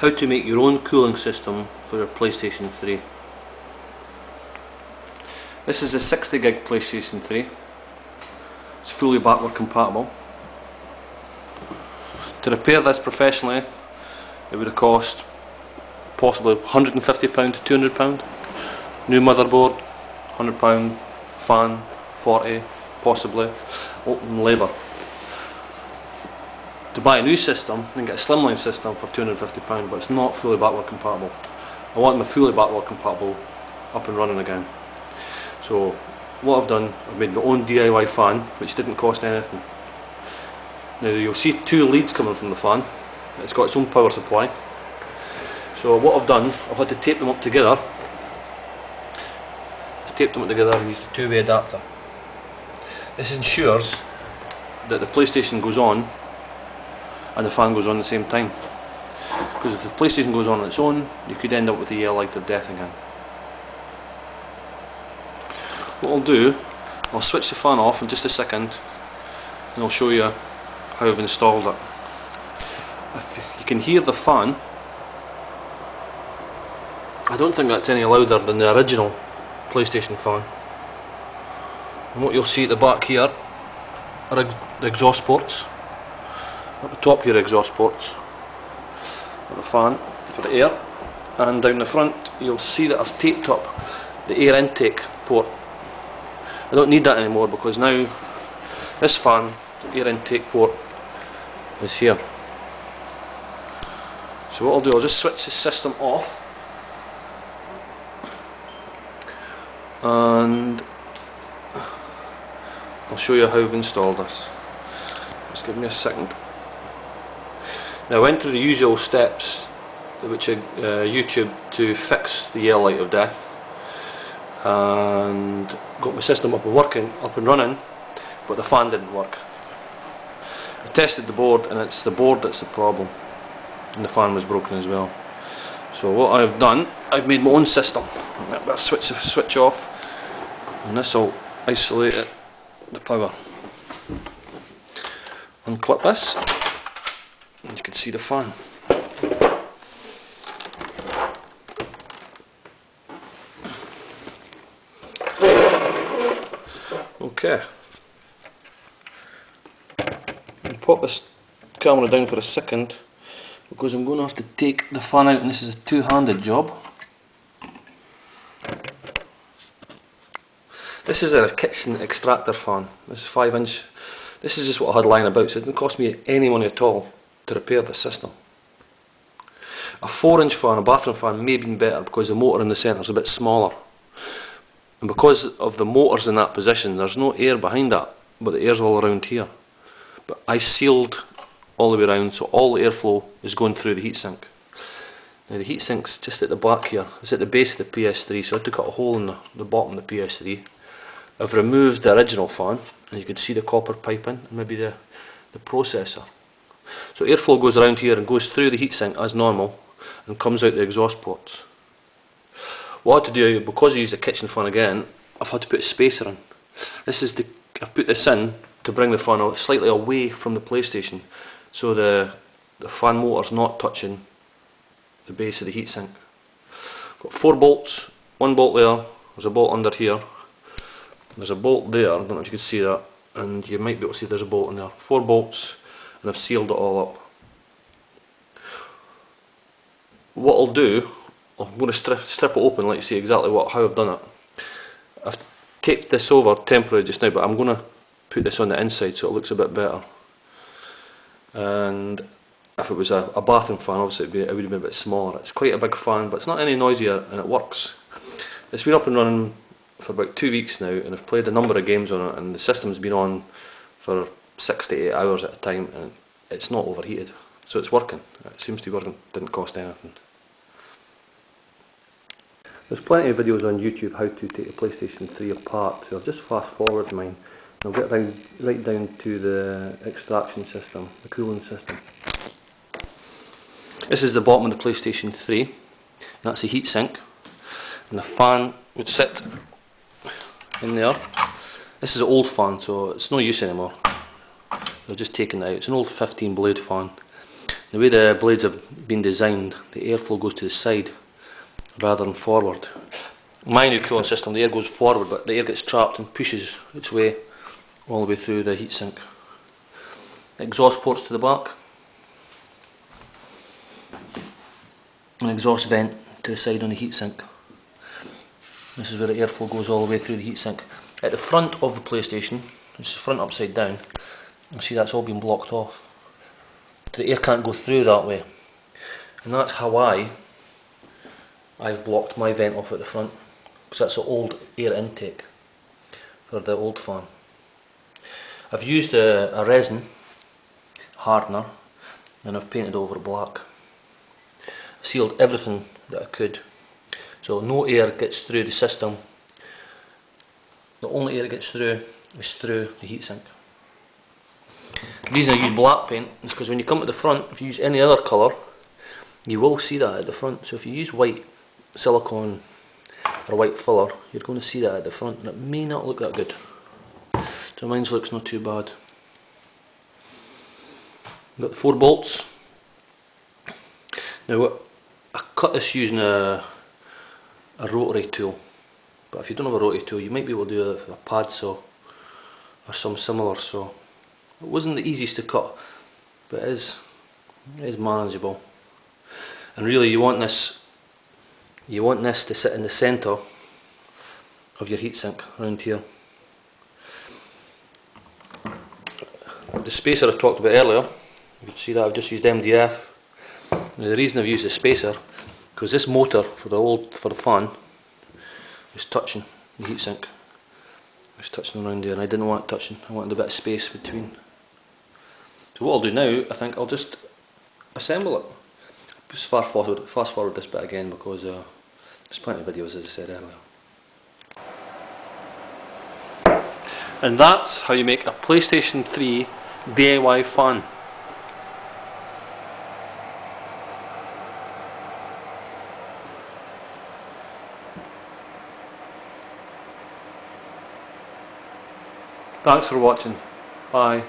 How to make your own cooling system for your PlayStation 3. This is a 60 gig PlayStation 3. It's fully backward compatible. To repair this professionally, it would have cost possibly £150 to £200. New motherboard, £100, fan, 40, possibly, open labour. To buy a new system and get a slimline system for £250, but it's not fully backward compatible. I want my fully backward compatible up and running again. So what I've done, I've made my own DIY fan, which didn't cost anything. Now you'll see two leads coming from the fan. It's got its own power supply. So what I've done, I've had to tape them up together. I've taped them up together and used a two-way adapter. This ensures that the PlayStation goes on and the fan goes on at the same time. Because if the PlayStation goes on its own, you could end up with the yellow light of death again. What I'll do, I'll switch the fan off in just a second and I'll show you how I've installed it. If you can hear the fan, I don't think that's any louder than the original PlayStation fan. And what you'll see at the back here are the exhaust ports. At the top here, exhaust ports for the fan, for the air, and down the front you'll see that I've taped up the air intake port. I don't need that anymore because now this fan, the air intake port, is here. So what I'll do, I'll just switch the system off and I'll show you how I've installed this. Just give me a second. Now I went through the usual steps which YouTube to fix the yellow light of death and got my system up and running, but the fan didn't work. I tested the board and it's the board that's the problem, and the fan was broken as well. So what I've done, I've made my own system. I'll switch the switch off and this will isolate the power. Unclip this and you can see the fan. Okay. I'll pop this camera down for a second because I'm going to have to take the fan out, and this is a two-handed job. This is a kitchen extractor fan. This is 5-inch. This is just what I had lying about, so it didn't cost me any money at all to repair the system. A 4-inch fan, a bathroom fan, may have been better because the motor in the centre is a bit smaller. And because of the motors in that position, there's no air behind that, but the air's all around here. But I sealed all the way around, so all the airflow is going through the heatsink. Now the heatsink's just at the back here. It's at the base of the PS3, so I had to cut a hole in the bottom of the PS3. I've removed the original fan, and you can see the copper piping and maybe the processor. So airflow goes around here and goes through the heatsink as normal and comes out the exhaust ports. What I had to do, because I used a kitchen fan again, I've had to put a spacer in. I've put this in to bring the fan out slightly away from the PlayStation, so the fan motor's not touching the base of the heatsink. Got 4 bolts, 1 bolt there, there's a bolt under here, there's a bolt there, I don't know if you can see that, and you might be able to see there's a bolt in there. 4 bolts, and I've sealed it all up. What I'll do, I'm going to strip it open, like you see exactly how I've done it. I've taped this over temporarily just now, but I'm going to put this on the inside so it looks a bit better. And if it was a bathroom fan, obviously it would have been a bit smaller. It's quite a big fan, but it's not any noisier and it works. It's been up and running for about 2 weeks now, and I've played a number of games on it, and the system's been on for 6 to 8 hours at a time, and it's not overheated. So it's working. It seems to be working. Didn't cost anything. There's plenty of videos on YouTube how to take a PlayStation 3 apart, so I'll just fast forward mine and I'll get right down to the extraction system, the cooling system. This is the bottom of the PlayStation 3, that's the heatsink, and the fan would sit in there. This is an old fan, so it's no use anymore. They're just taking it out. It's an old 15 blade fan. The way the blades have been designed, the airflow goes to the side rather than forward. My new cooling system, the air goes forward, but the air gets trapped and pushes its way all the way through the heatsink. Exhaust ports to the back. An exhaust vent to the side on the heatsink. This is where the airflow goes all the way through the heatsink. At the front of the PlayStation, it's the front upside down, you see that's all been blocked off. So the air can't go through that way. And that's how I've blocked my vent off at the front, because that's the old air intake for the old fan. I've used a resin hardener and I've painted over black. I've sealed everything that I could, so no air gets through the system. The only air that gets through is through the heatsink. The reason I use black paint is because when you come to the front, if you use any other colour, you will see that at the front. So if you use white silicone or white filler, you're going to see that at the front, and it may not look that good. So mine looks not too bad. Got the 4 bolts. Now I cut this using a rotary tool, but if you don't have a rotary tool, you might be able to do a pad saw or some similar saw. It wasn't the easiest to cut, but it is manageable. And really, you want this to sit in the centre of your heatsink around here. The spacer I talked about earlier, you can see that I've just used MDF. Now the reason I've used the spacer, because this motor for the fan was touching the heatsink. It was touching around there, and I didn't want it touching. I wanted a bit of space between. So what I'll do now, I think I'll just assemble it. Just fast forward this bit again, because there's plenty of videos, as I said earlier. And that's how you make a PlayStation 3 DIY fan. Thanks for watching. Bye.